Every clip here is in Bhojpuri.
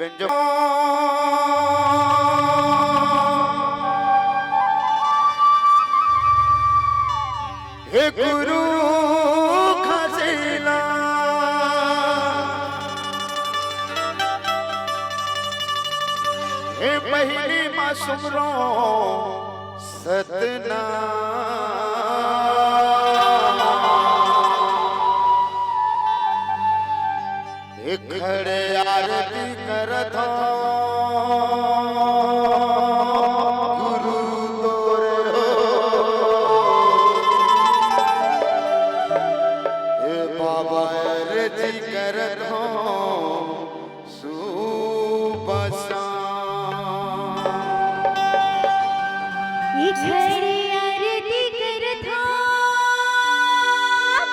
व्यंजन हे गुरु खसेला हे पहली मां सुमरो सतना हे खड़े आरती करत गुरु तोरे हे बाबा आरती करत सुबसा खड़े आरती करत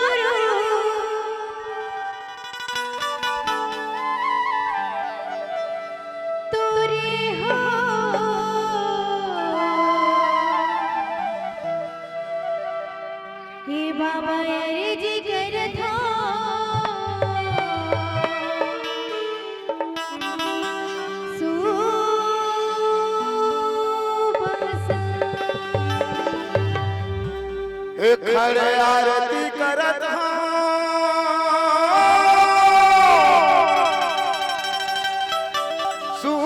गुरु तोरे हो हे बाबा आरती करत हे खड़े आरती करत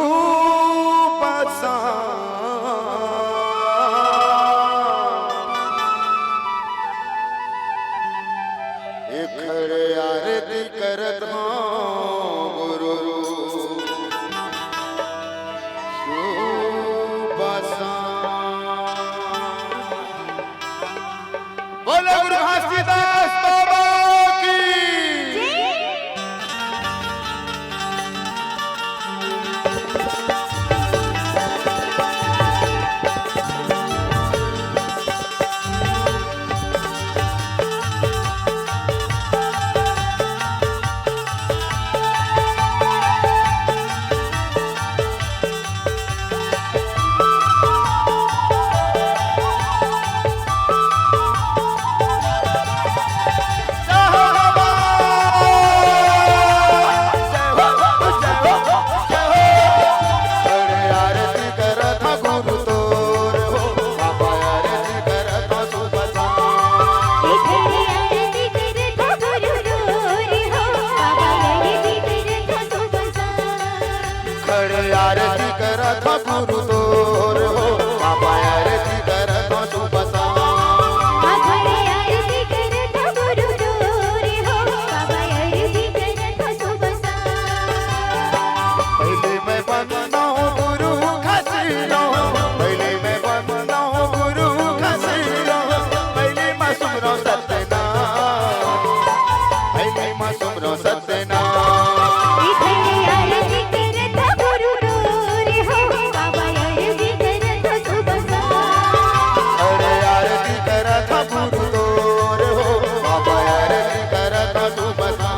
सुबसा हे खड़े आरती करत गुरु सुबसा बोलो गुरु घासीदास बाबा की आरती करत गुरु तोर हो बाबा आरती करत सुबसा खड़े आरती करत गुरु तोरे हो बाबा आरती करत सुबसा पहले मैं बंदना हूँ गुरु खसीलो पहले मैं बंदना हूँ गुरु खसीलो पहले मैं सुमरो सतना पहले मैं सुमरो सतना खड़े आरती करत गुरु तोरे हो बाबा आरती करत सुबसा खड़े आरती करत गुरु तोर हो बाबा आरती करत सुबसा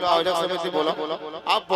आयोजक समिति बोलो, आप बोलो।